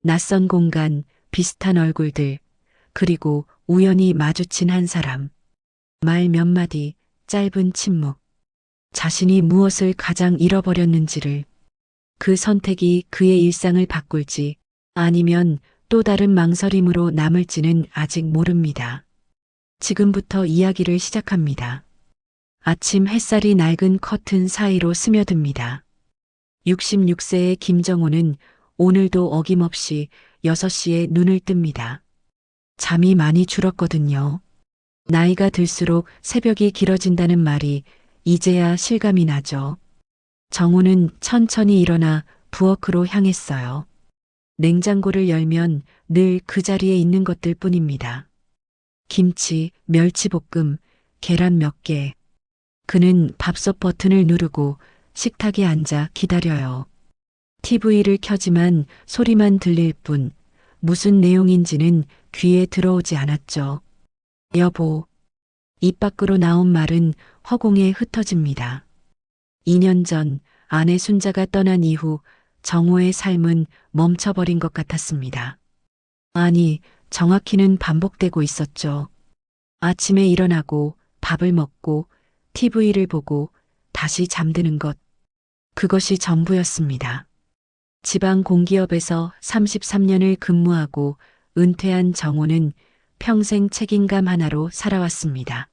낯선 공간, 비슷한 얼굴들, 그리고 우연히 마주친 한 사람. 말 몇 마디, 짧은 침묵. 자신이 무엇을 가장 잃어버렸는지를, 그 선택이 그의 일상을 바꿀지 아니면 또 다른 망설임으로 남을지는 아직 모릅니다. 지금부터 이야기를 시작합니다. 아침 햇살이 낡은 커튼 사이로 스며듭니다. 66세의 김정호는 오늘도 어김없이 6시에 눈을 뜹니다. 잠이 많이 줄었거든요. 나이가 들수록 새벽이 길어진다는 말이 이제야 실감이 나죠. 정호는 천천히 일어나 부엌으로 향했어요. 냉장고를 열면 늘 그 자리에 있는 것들 뿐입니다. 김치, 멸치볶음, 계란 몇 개. 그는 밥솥 버튼을 누르고 식탁에 앉아 기다려요. TV를 켜지만 소리만 들릴 뿐 무슨 내용인지는 귀에 들어오지 않았죠. 여보. 입 밖으로 나온 말은 허공에 흩어집니다. 2년 전 아내 순자가 떠난 이후 정호의 삶은 멈춰버린 것 같았습니다. 아니, 정확히는 반복되고 있었죠. 아침에 일어나고 밥을 먹고 TV를 보고 다시 잠드는 것. 그것이 전부였습니다. 지방 공기업에서 33년을 근무하고 은퇴한 정호는 평생 책임감 하나로 살아왔습니다.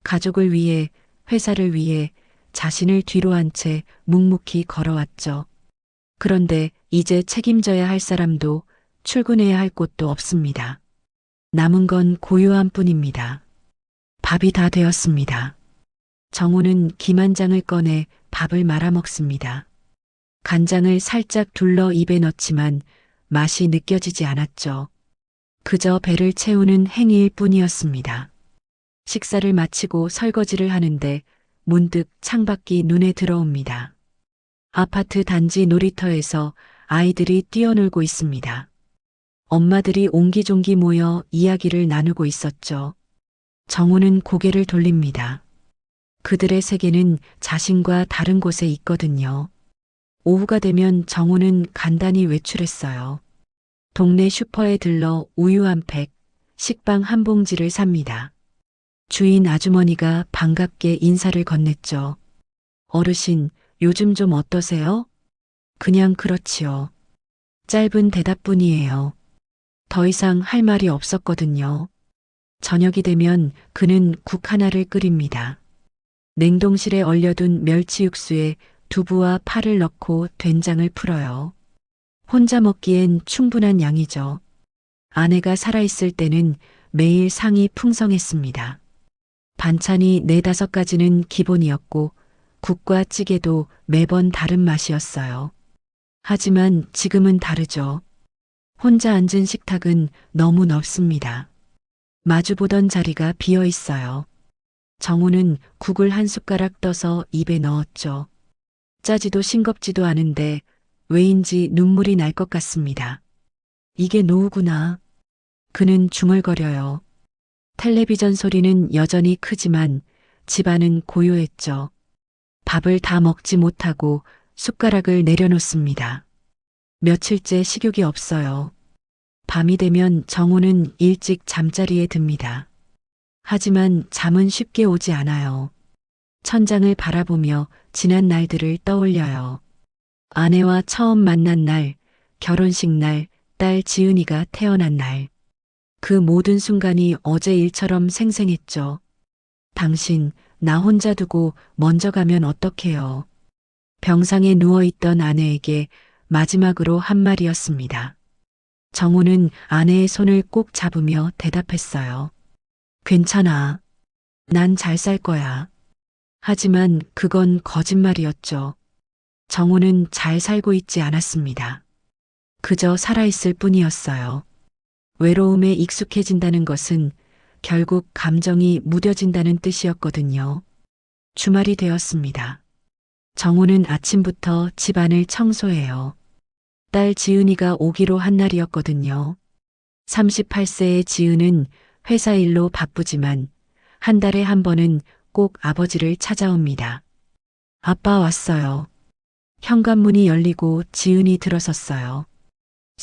가족을 위해, 회사를 위해 자신을 뒤로 한 채 묵묵히 걸어왔죠. 그런데 이제 책임져야 할 사람도 출근해야 할 곳도 없습니다. 남은 건 고요함 뿐입니다. 밥이 다 되었습니다. 정호는 김한장을 꺼내 밥을 말아 먹습니다. 간장을 살짝 둘러 입에 넣지만 맛이 느껴지지 않았죠. 그저 배를 채우는 행위일 뿐이었습니다. 식사를 마치고 설거지를 하는데 문득 창밖이 눈에 들어옵니다. 아파트 단지 놀이터에서 아이들이 뛰어놀고 있습니다. 엄마들이 옹기종기 모여 이야기를 나누고 있었죠. 정호는 고개를 돌립니다. 그들의 세계는 자신과 다른 곳에 있거든요. 오후가 되면 정호는 간단히 외출했어요. 동네 슈퍼에 들러 우유 한 팩, 식빵 한 봉지를 삽니다. 주인 아주머니가 반갑게 인사를 건넸죠. 어르신, 요즘 좀 어떠세요? 그냥 그렇지요. 짧은 대답뿐이에요. 더 이상 할 말이 없었거든요. 저녁이 되면 그는 국 하나를 끓입니다. 냉동실에 얼려둔 멸치 육수에 두부와 파를 넣고 된장을 풀어요. 혼자 먹기엔 충분한 양이죠. 아내가 살아있을 때는 매일 상이 풍성했습니다. 반찬이 4~5가지는 기본이었고 국과 찌개도 매번 다른 맛이었어요. 하지만 지금은 다르죠. 혼자 앉은 식탁은 너무 넓습니다. 마주보던 자리가 비어 있어요. 정호는 국을 한 숟가락 떠서 입에 넣었죠. 짜지도 싱겁지도 않은데 왜인지 눈물이 날 것 같습니다. 이게 노후구나. 그는 중얼거려요. 텔레비전 소리는 여전히 크지만 집안은 고요했죠. 밥을 다 먹지 못하고 숟가락을 내려놓습니다. 며칠째 식욕이 없어요. 밤이 되면 정호는 일찍 잠자리에 듭니다. 하지만 잠은 쉽게 오지 않아요. 천장을 바라보며 지난 날들을 떠올려요. 아내와 처음 만난 날, 결혼식 날, 딸 지은이가 태어난 날. 그 모든 순간이 어제 일처럼 생생했죠. 당신, 나 혼자 두고 먼저 가면 어떡해요. 병상에 누워있던 아내에게 마지막으로 한 말이었습니다. 정호는 아내의 손을 꼭 잡으며 대답했어요. 괜찮아. 난 잘 살 거야. 하지만 그건 거짓말이었죠. 정호는 잘 살고 있지 않았습니다. 그저 살아있을 뿐이었어요. 외로움에 익숙해진다는 것은 결국 감정이 무뎌진다는 뜻이었거든요. 주말이 되었습니다. 정호는 아침부터 집안을 청소해요. 딸 지은이가 오기로 한 날이었거든요. 38세의 지은은 회사 일로 바쁘지만 한 달에 한 번은 꼭 아버지를 찾아옵니다. 아빠 왔어요. 현관문이 열리고 지은이 들어섰어요.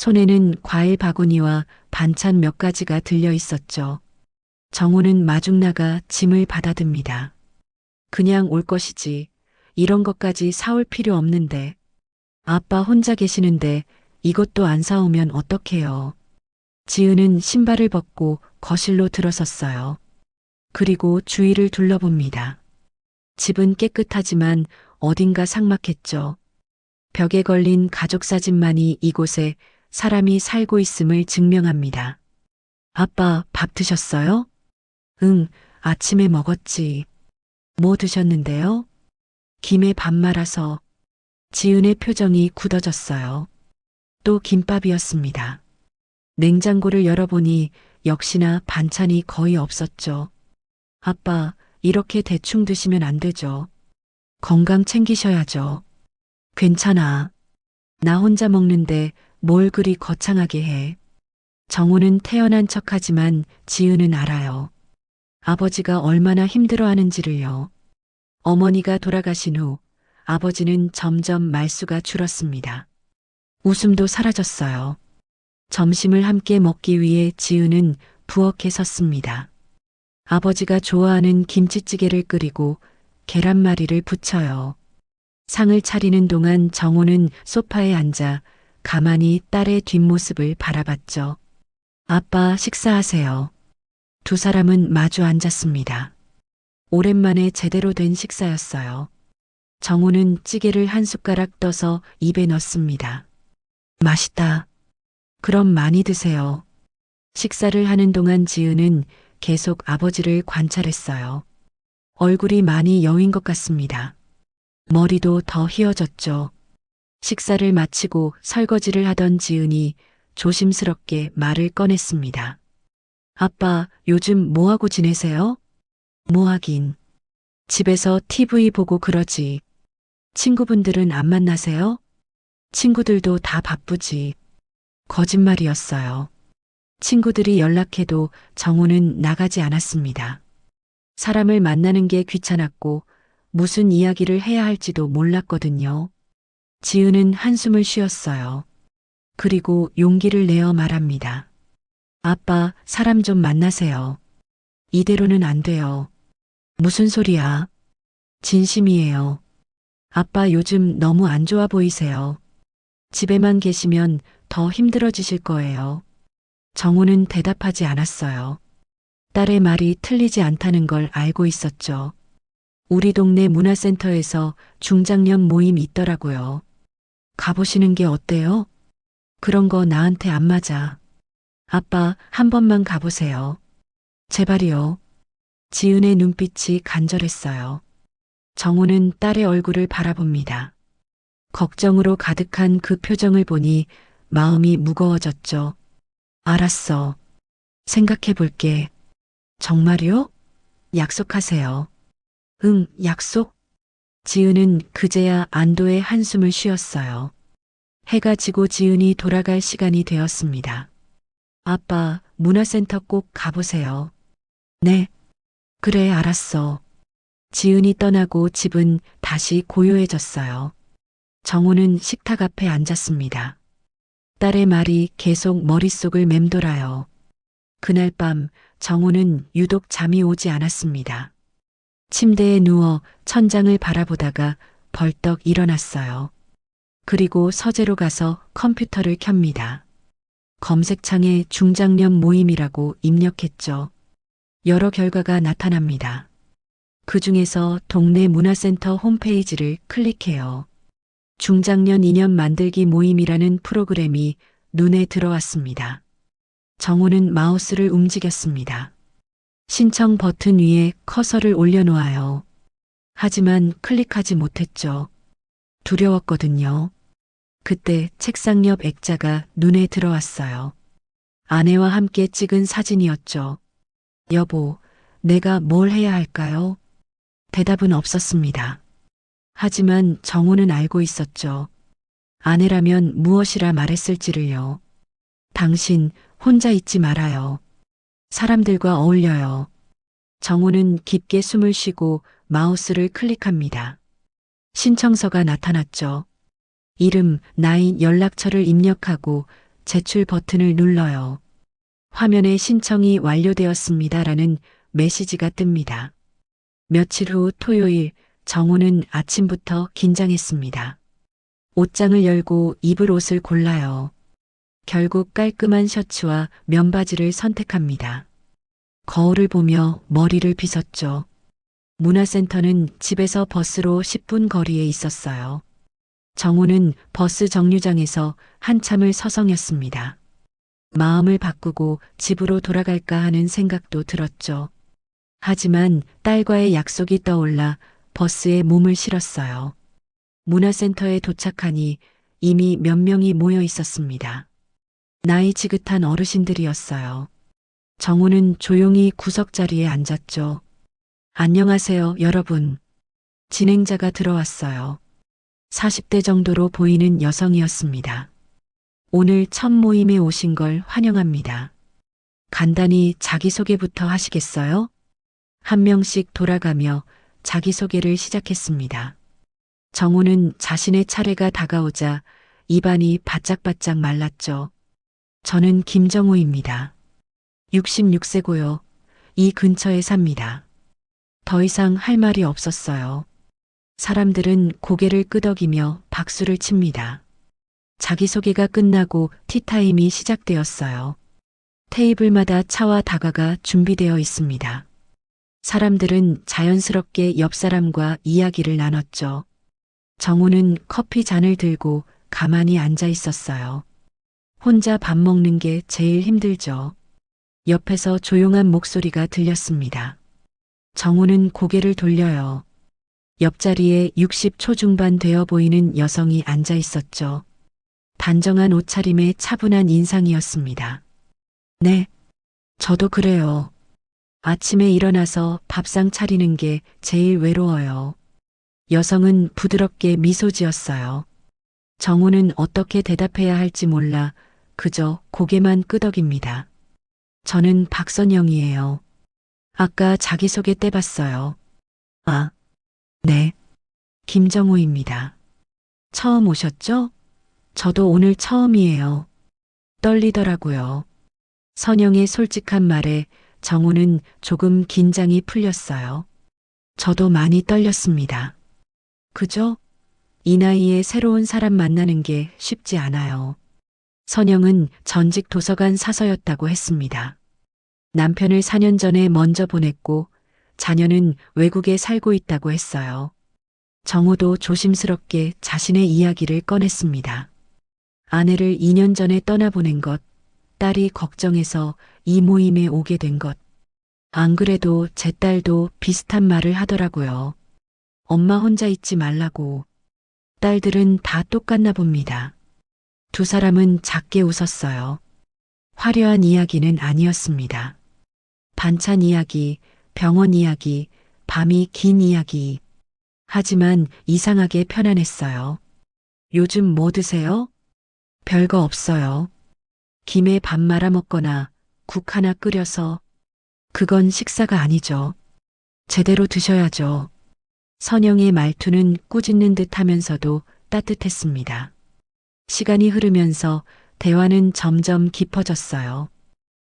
손에는 과일 바구니와 반찬 몇 가지가 들려 있었죠. 정호는 마중 나가 짐을 받아듭니다. 그냥 올 것이지. 이런 것까지 사올 필요 없는데. 아빠 혼자 계시는데 이것도 안 사오면 어떡해요. 지은은 신발을 벗고 거실로 들어섰어요. 그리고 주위를 둘러봅니다. 집은 깨끗하지만 어딘가 삭막했죠. 벽에 걸린 가족 사진만이 이곳에 사람이 살고 있음을 증명합니다. 아빠 밥 드셨어요? 응, 아침에 먹었지. 뭐 드셨는데요? 김에 밥 말아서. 지은의 표정이 굳어졌어요. 또 김밥이었습니다. 냉장고를 열어보니 역시나 반찬이 거의 없었죠. 아빠, 이렇게 대충 드시면 안 되죠. 건강 챙기셔야죠. 괜찮아. 나 혼자 먹는데 뭘 그리 거창하게 해. 정우는 태어난 척하지만 지은은 알아요. 아버지가 얼마나 힘들어하는지를요. 어머니가 돌아가신 후 아버지는 점점 말수가 줄었습니다. 웃음도 사라졌어요. 점심을 함께 먹기 위해 지은은 부엌에 섰습니다. 아버지가 좋아하는 김치찌개를 끓이고 계란말이를 부쳐요. 상을 차리는 동안 정호는 소파에 앉아 가만히 딸의 뒷모습을 바라봤죠. 아빠 식사하세요. 두 사람은 마주 앉았습니다. 오랜만에 제대로 된 식사였어요. 정호는 찌개를 한 숟가락 떠서 입에 넣습니다. 맛있다. 그럼 많이 드세요. 식사를 하는 동안 지은은 계속 아버지를 관찰했어요. 얼굴이 많이 여윈 것 같습니다. 머리도 더 휘어졌죠. 식사를 마치고 설거지를 하던 지은이 조심스럽게 말을 꺼냈습니다. 아빠, 요즘 뭐하고 지내세요? 뭐하긴. 집에서 TV 보고 그러지. 친구분들은 안 만나세요? 친구들도 다 바쁘지. 거짓말이었어요. 친구들이 연락해도 정우는 나가지 않았습니다. 사람을 만나는 게 귀찮았고 무슨 이야기를 해야 할지도 몰랐거든요. 지은은 한숨을 쉬었어요. 그리고 용기를 내어 말합니다. 아빠, 사람 좀 만나세요. 이대로는 안 돼요. 무슨 소리야? 진심이에요. 아빠 요즘 너무 안 좋아 보이세요. 집에만 계시면 더 힘들어지실 거예요. 정우는 대답하지 않았어요. 딸의 말이 틀리지 않다는 걸 알고 있었죠. 우리 동네 문화센터에서 중장년 모임 있더라고요. 가보시는 게 어때요? 그런 거 나한테 안 맞아. 아빠, 한 번만 가보세요. 제발이요. 지은의 눈빛이 간절했어요. 정우는 딸의 얼굴을 바라봅니다. 걱정으로 가득한 그 표정을 보니 마음이 무거워졌죠. 알았어. 생각해 볼게. 정말요? 약속하세요. 응, 약속? 지은은 그제야 안도의 한숨을 쉬었어요. 해가 지고 지은이 돌아갈 시간이 되었습니다. 아빠, 문화센터 꼭 가보세요. 네. 그래, 알았어. 지은이 떠나고 집은 다시 고요해졌어요. 정우는 식탁 앞에 앉았습니다. 딸의 말이 계속 머릿속을 맴돌아요. 그날 밤 정우는 유독 잠이 오지 않았습니다. 침대에 누워 천장을 바라보다가 벌떡 일어났어요. 그리고 서재로 가서 컴퓨터를 켭니다. 검색창에 중장년 모임이라고 입력했죠. 여러 결과가 나타납니다. 그 중에서 동네 문화센터 홈페이지를 클릭해요. 중장년 인연 만들기 모임이라는 프로그램이 눈에 들어왔습니다. 정우는 마우스를 움직였습니다. 신청 버튼 위에 커서를 올려놓아요. 하지만 클릭하지 못했죠. 두려웠거든요. 그때 책상 옆 액자가 눈에 들어왔어요. 아내와 함께 찍은 사진이었죠. 여보, 내가 뭘 해야 할까요? 대답은 없었습니다. 하지만 정우는 알고 있었죠. 아내라면 무엇이라 말했을지를요. 당신 혼자 있지 말아요. 사람들과 어울려요. 정우는 깊게 숨을 쉬고 마우스를 클릭합니다. 신청서가 나타났죠. 이름, 나이, 연락처를 입력하고 제출 버튼을 눌러요. 화면에 신청이 완료되었습니다라는 메시지가 뜹니다. 며칠 후 토요일, 정우는 아침부터 긴장했습니다. 옷장을 열고 입을 옷을 골라요. 결국 깔끔한 셔츠와 면바지를 선택합니다. 거울을 보며 머리를 빗었죠. 문화센터는 집에서 버스로 10분 거리에 있었어요. 정우는 버스 정류장에서 한참을 서성였습니다. 마음을 바꾸고 집으로 돌아갈까 하는 생각도 들었죠. 하지만 딸과의 약속이 떠올라 버스에 몸을 실었어요. 문화센터에 도착하니 이미 몇 명이 모여 있었습니다. 나이 지긋한 어르신들이었어요. 정우는 조용히 구석자리에 앉았죠. 안녕하세요, 여러분. 진행자가 들어왔어요. 40대 정도로 보이는 여성이었습니다. 오늘 첫 모임에 오신 걸 환영합니다. 간단히 자기소개부터 하시겠어요? 한 명씩 돌아가며 자기소개를 시작했습니다. 정우는 자신의 차례가 다가오자 입안이 바짝바짝 말랐죠. 저는 김정우입니다. 66세고요. 이 근처에 삽니다. 더 이상 할 말이 없었어요. 사람들은 고개를 끄덕이며 박수를 칩니다. 자기소개가 끝나고 티타임이 시작되었어요. 테이블마다 차와 다가가 준비되어 있습니다. 사람들은 자연스럽게 옆 사람과 이야기를 나눴죠. 정우는 커피 잔을 들고 가만히 앉아 있었어요. 혼자 밥 먹는 게 제일 힘들죠. 옆에서 조용한 목소리가 들렸습니다. 정우는 고개를 돌려요. 옆자리에 60 초중반 되어 보이는 여성이 앉아 있었죠. 단정한 옷차림에 차분한 인상이었습니다. 네, 저도 그래요. 아침에 일어나서 밥상 차리는 게 제일 외로워요. 여성은 부드럽게 미소 지었어요. 정우는 어떻게 대답해야 할지 몰라 그저 고개만 끄덕입니다. 저는 박선영이에요. 아까 자기소개 때 봤어요. 아, 네. 김정우입니다. 처음 오셨죠? 저도 오늘 처음이에요. 떨리더라고요. 선영의 솔직한 말에 정우는 조금 긴장이 풀렸어요. 저도 많이 떨렸습니다. 그죠? 이 나이에 새로운 사람 만나는 게 쉽지 않아요. 선영은 전직 도서관 사서였다고 했습니다. 남편을 4년 전에 먼저 보냈고 자녀는 외국에 살고 있다고 했어요. 정우도 조심스럽게 자신의 이야기를 꺼냈습니다. 아내를 2년 전에 떠나보낸 것, 딸이 걱정해서 이 모임에 오게 된 것. 안 그래도 제 딸도 비슷한 말을 하더라고요. 엄마 혼자 있지 말라고. 딸들은 다 똑같나 봅니다. 두 사람은 작게 웃었어요. 화려한 이야기는 아니었습니다. 반찬 이야기, 병원 이야기, 밤이 긴 이야기. 하지만 이상하게 편안했어요. 요즘 뭐 드세요? 별거 없어요. 김에 밥 말아 먹거나 국 하나 끓여서. 그건 식사가 아니죠. 제대로 드셔야죠. 선영의 말투는 꾸짖는 듯 하면서도 따뜻했습니다. 시간이 흐르면서 대화는 점점 깊어졌어요.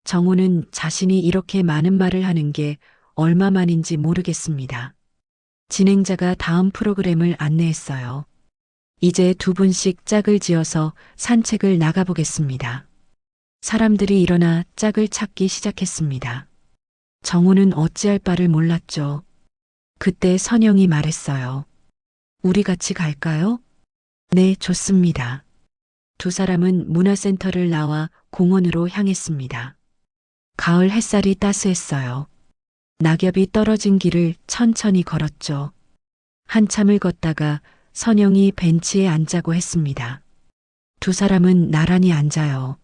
정우는 자신이 이렇게 많은 말을 하는 게 얼마만인지 모르겠습니다. 진행자가 다음 프로그램을 안내했어요. 이제 두 분씩 짝을 지어서 산책을 나가보겠습니다. 사람들이 일어나 짝을 찾기 시작했습니다. 정우는 어찌할 바를 몰랐죠. 그때 선영이 말했어요. 우리 같이 갈까요? 네, 좋습니다. 두 사람은 문화센터를 나와 공원으로 향했습니다. 가을 햇살이 따스했어요. 낙엽이 떨어진 길을 천천히 걸었죠. 한참을 걷다가 선영이 벤치에 앉자고 했습니다. 두 사람은 나란히 앉아요.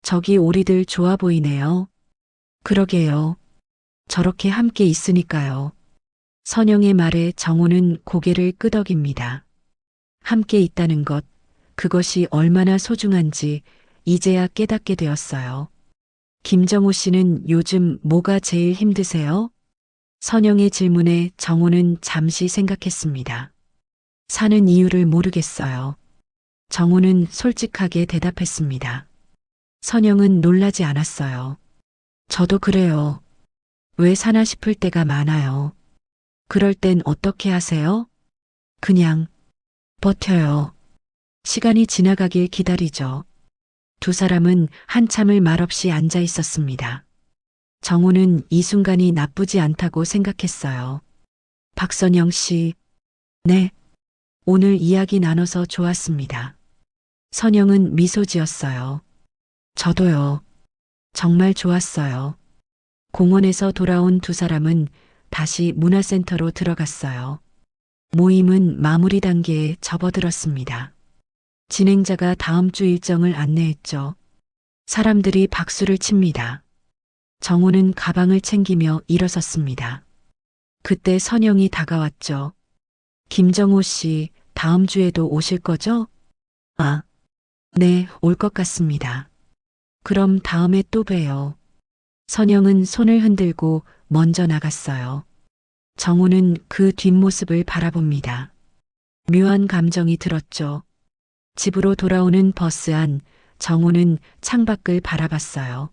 저기 오리들 좋아 보이네요. 그러게요. 저렇게 함께 있으니까요. 선영의 말에 정우는 고개를 끄덕입니다. 함께 있다는 것, 그것이 얼마나 소중한지 이제야 깨닫게 되었어요. 김정우 씨는 요즘 뭐가 제일 힘드세요? 선영의 질문에 정우는 잠시 생각했습니다. 사는 이유를 모르겠어요. 정우는 솔직하게 대답했습니다. 선영은 놀라지 않았어요. 저도 그래요. 왜 사나 싶을 때가 많아요. 그럴 땐 어떻게 하세요? 그냥 버텨요. 시간이 지나가길 기다리죠. 두 사람은 한참을 말없이 앉아 있었습니다. 정우는 이 순간이 나쁘지 않다고 생각했어요. 박선영 씨, 네. 오늘 이야기 나눠서 좋았습니다. 선영은 미소 지었어요. 저도요. 정말 좋았어요. 공원에서 돌아온 두 사람은 다시 문화센터로 들어갔어요. 모임은 마무리 단계에 접어들었습니다. 진행자가 다음 주 일정을 안내했죠. 사람들이 박수를 칩니다. 정우는 가방을 챙기며 일어섰습니다. 그때 선영이 다가왔죠. 김정호 씨, 다음 주에도 오실 거죠? 아, 네, 올 것 같습니다. 그럼 다음에 또 봬요. 선영은 손을 흔들고 먼저 나갔어요. 정우는 그 뒷모습을 바라봅니다. 묘한 감정이 들었죠. 집으로 돌아오는 버스 안, 정우는 창밖을 바라봤어요.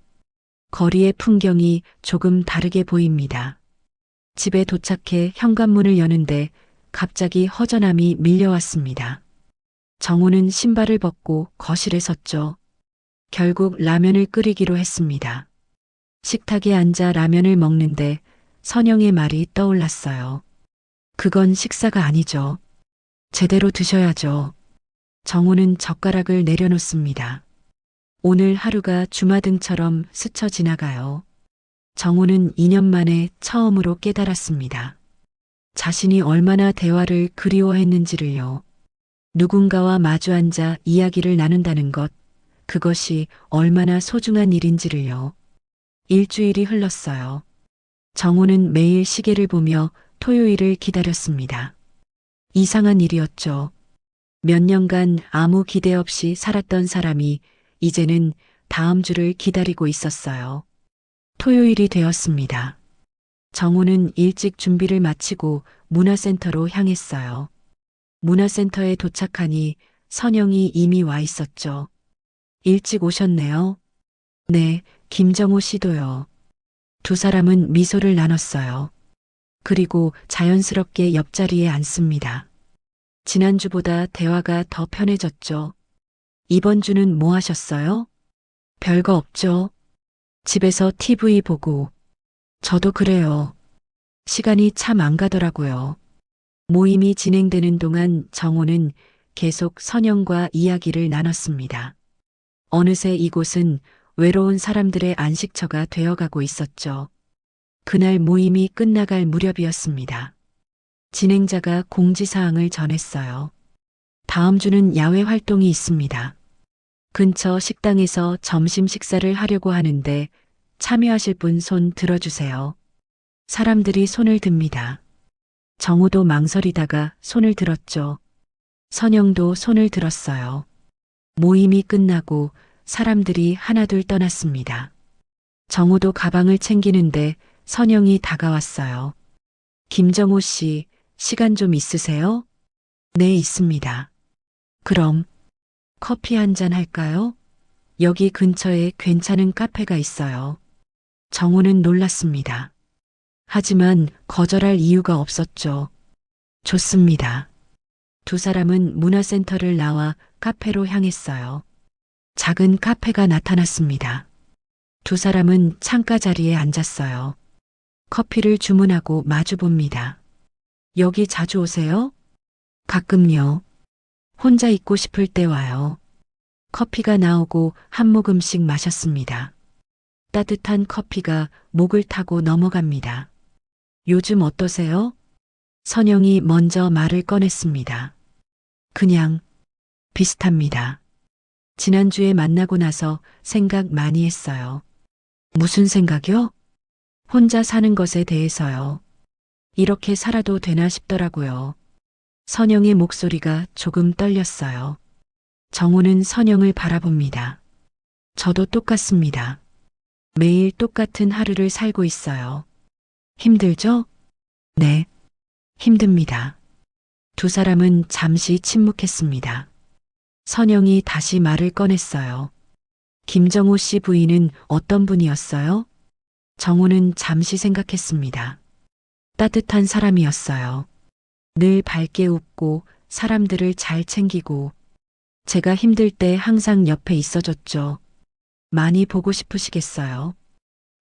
거리의 풍경이 조금 다르게 보입니다. 집에 도착해 현관문을 여는데 갑자기 허전함이 밀려왔습니다. 정우는 신발을 벗고 거실에 섰죠. 결국 라면을 끓이기로 했습니다. 식탁에 앉아 라면을 먹는데 선영의 말이 떠올랐어요. 그건 식사가 아니죠. 제대로 드셔야죠. 정우는 젓가락을 내려놓습니다. 오늘 하루가 주마등처럼 스쳐 지나가요. 정우는 2년 만에 처음으로 깨달았습니다. 자신이 얼마나 대화를 그리워했는지를요. 누군가와 마주 앉아 이야기를 나눈다는 것, 그것이 얼마나 소중한 일인지를요. 일주일이 흘렀어요. 정우는 매일 시계를 보며 토요일을 기다렸습니다. 이상한 일이었죠. 몇 년간 아무 기대 없이 살았던 사람이 이제는 다음 주를 기다리고 있었어요. 토요일이 되었습니다. 정우는 일찍 준비를 마치고 문화센터로 향했어요. 문화센터에 도착하니 선영이 이미 와 있었죠. 일찍 오셨네요. 네, 김정호 씨도요. 두 사람은 미소를 나눴어요. 그리고 자연스럽게 옆자리에 앉습니다. 지난주보다 대화가 더 편해졌죠. 이번 주는 뭐 하셨어요? 별거 없죠. 집에서 TV 보고. 저도 그래요. 시간이 참 안 가더라고요. 모임이 진행되는 동안 정호는 계속 선영과 이야기를 나눴습니다. 어느새 이곳은 외로운 사람들의 안식처가 되어가고 있었죠. 그날 모임이 끝나갈 무렵이었습니다. 진행자가 공지사항을 전했어요. 다음 주는 야외 활동이 있습니다. 근처 식당에서 점심 식사를 하려고 하는데 참여하실 분 손 들어주세요. 사람들이 손을 듭니다. 정우도 망설이다가 손을 들었죠. 선영도 손을 들었어요. 모임이 끝나고 사람들이 하나둘 떠났습니다. 정우도 가방을 챙기는데 선영이 다가왔어요. 김정호 씨, 시간 좀 있으세요? 네, 있습니다. 그럼 커피 한 잔 할까요? 여기 근처에 괜찮은 카페가 있어요. 정우는 놀랐습니다. 하지만 거절할 이유가 없었죠. 좋습니다. 두 사람은 문화센터를 나와 카페로 향했어요. 작은 카페가 나타났습니다. 두 사람은 창가 자리에 앉았어요. 커피를 주문하고 마주 봅니다. 여기 자주 오세요? 가끔요. 혼자 있고 싶을 때 와요. 커피가 나오고 한 모금씩 마셨습니다. 따뜻한 커피가 목을 타고 넘어갑니다. 요즘 어떠세요? 선영이 먼저 말을 꺼냈습니다. 그냥 비슷합니다. 지난주에 만나고 나서 생각 많이 했어요. 무슨 생각이요? 혼자 사는 것에 대해서요. 이렇게 살아도 되나 싶더라고요. 선영의 목소리가 조금 떨렸어요. 정우는 선영을 바라봅니다. 저도 똑같습니다. 매일 똑같은 하루를 살고 있어요. 힘들죠? 네, 힘듭니다. 두 사람은 잠시 침묵했습니다. 선영이 다시 말을 꺼냈어요. 김정호 씨 부인은 어떤 분이었어요? 정호는 잠시 생각했습니다. 따뜻한 사람이었어요. 늘 밝게 웃고 사람들을 잘 챙기고 제가 힘들 때 항상 옆에 있어줬죠. 많이 보고 싶으시겠어요?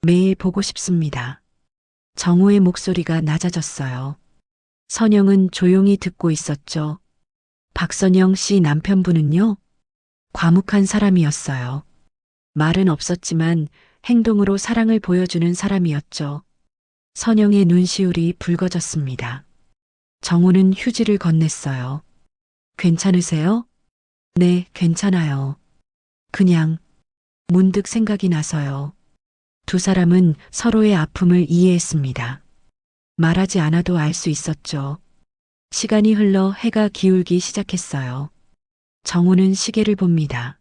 매일 보고 싶습니다. 정호의 목소리가 낮아졌어요. 선영은 조용히 듣고 있었죠. 박선영 씨 남편분은요? 과묵한 사람이었어요. 말은 없었지만 행동으로 사랑을 보여주는 사람이었죠. 선영의 눈시울이 붉어졌습니다. 정호는 휴지를 건넸어요. 괜찮으세요? 네, 괜찮아요. 그냥 문득 생각이 나서요. 두 사람은 서로의 아픔을 이해했습니다. 말하지 않아도 알 수 있었죠. 시간이 흘러 해가 기울기 시작했어요. 정호는 시계를 봅니다.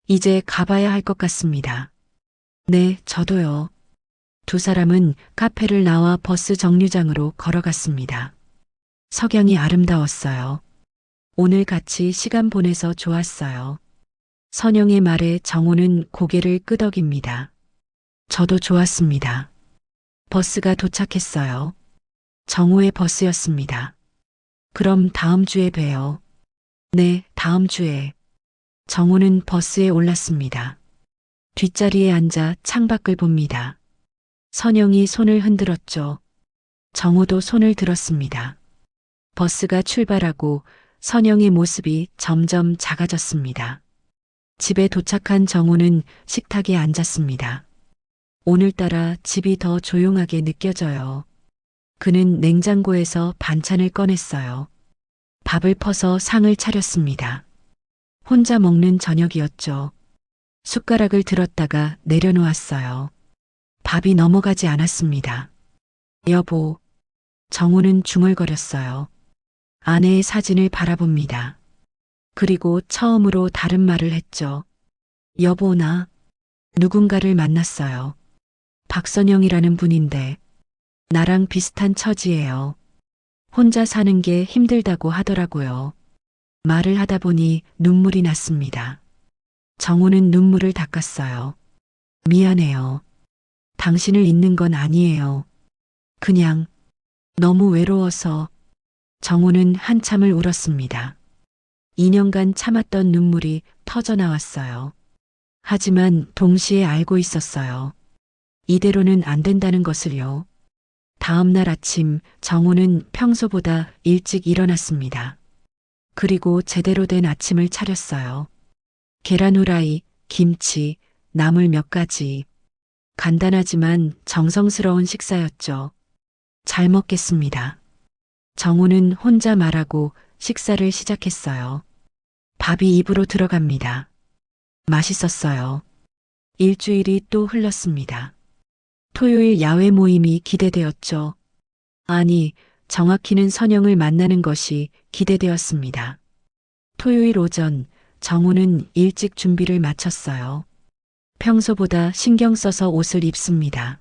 이제 가봐야 할 것 같습니다. 네, 저도요. 두 사람은 카페를 나와 버스 정류장으로 걸어갔습니다. 석양이 아름다웠어요. 오늘 같이 시간 보내서 좋았어요. 선영의 말에 정호는 고개를 끄덕입니다. 저도 좋았습니다. 버스가 도착했어요. 정호의 버스였습니다. 그럼 다음 주에 봬요. 네, 다음 주에. 정호는 버스에 올랐습니다. 뒷자리에 앉아 창밖을 봅니다. 선영이 손을 흔들었죠. 정호도 손을 들었습니다. 버스가 출발하고 선영의 모습이 점점 작아졌습니다. 집에 도착한 정호는 식탁에 앉았습니다. 오늘따라 집이 더 조용하게 느껴져요. 그는 냉장고에서 반찬을 꺼냈어요. 밥을 퍼서 상을 차렸습니다. 혼자 먹는 저녁이었죠. 숟가락을 들었다가 내려놓았어요. 밥이 넘어가지 않았습니다. 여보, 정호는 중얼거렸어요. 아내의 사진을 바라봅니다. 그리고 처음으로 다른 말을 했죠. 여보, 나 누군가를 만났어요. 박선영이라는 분인데 나랑 비슷한 처지예요. 혼자 사는 게 힘들다고 하더라고요. 말을 하다 보니 눈물이 났습니다. 정호는 눈물을 닦았어요. 미안해요. 당신을 잊는 건 아니에요. 그냥 너무 외로워서. 정호는 한참을 울었습니다. 2년간 참았던 눈물이 터져 나왔어요. 하지만 동시에 알고 있었어요. 이대로는 안 된다는 것을요. 다음 날 아침 정호는 평소보다 일찍 일어났습니다. 그리고 제대로 된 아침을 차렸어요. 계란 후라이, 김치, 나물 몇 가지. 간단하지만 정성스러운 식사였죠. 잘 먹겠습니다. 정호는 혼자 말하고 식사를 시작했어요. 밥이 입으로 들어갑니다. 맛있었어요. 일주일이 또 흘렀습니다. 토요일 야외 모임이 기대되었죠. 아니, 정확히는 선영을 만나는 것이 기대되었습니다. 토요일 오전, 정호는 일찍 준비를 마쳤어요. 평소보다 신경 써서 옷을 입습니다.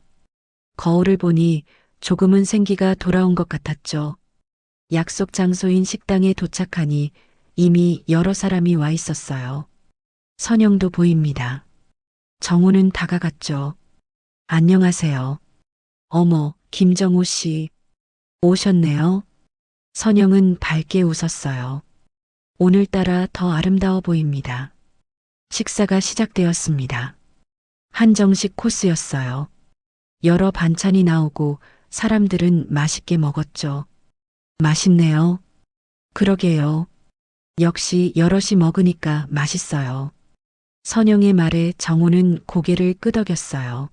거울을 보니 조금은 생기가 돌아온 것 같았죠. 약속 장소인 식당에 도착하니 이미 여러 사람이 와 있었어요. 선영도 보입니다. 정호는 다가갔죠. 안녕하세요. 어머, 김정호 씨. 오셨네요. 선영은 밝게 웃었어요. 오늘따라 더 아름다워 보입니다. 식사가 시작되었습니다. 한정식 코스였어요. 여러 반찬이 나오고 사람들은 맛있게 먹었죠. 맛있네요. 그러게요. 역시 여럿이 먹으니까 맛있어요. 선영의 말에 정호는 고개를 끄덕였어요.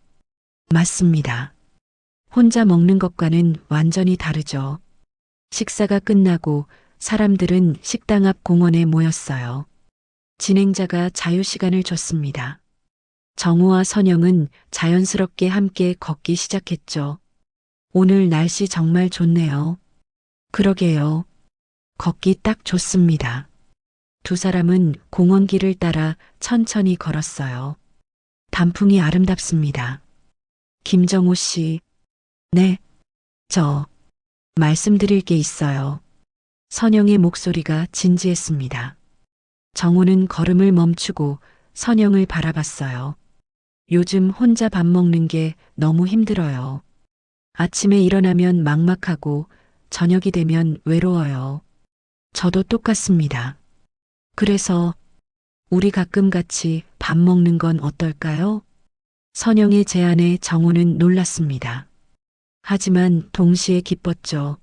맞습니다. 혼자 먹는 것과는 완전히 다르죠. 식사가 끝나고 사람들은 식당 앞 공원에 모였어요. 진행자가 자유시간을 줬습니다. 정호와 선영은 자연스럽게 함께 걷기 시작했죠. 오늘 날씨 정말 좋네요. 그러게요. 걷기 딱 좋습니다. 두 사람은 공원길을 따라 천천히 걸었어요. 단풍이 아름답습니다. 김정호 씨. 네, 저 말씀드릴 게 있어요. 선영의 목소리가 진지했습니다. 정호는 걸음을 멈추고 선영을 바라봤어요. 요즘 혼자 밥 먹는 게 너무 힘들어요. 아침에 일어나면 막막하고 저녁이 되면 외로워요. 저도 똑같습니다. 그래서 우리 가끔 같이 밥 먹는 건 어떨까요? 선영의 제안에 정우는 놀랐습니다. 하지만 동시에 기뻤죠.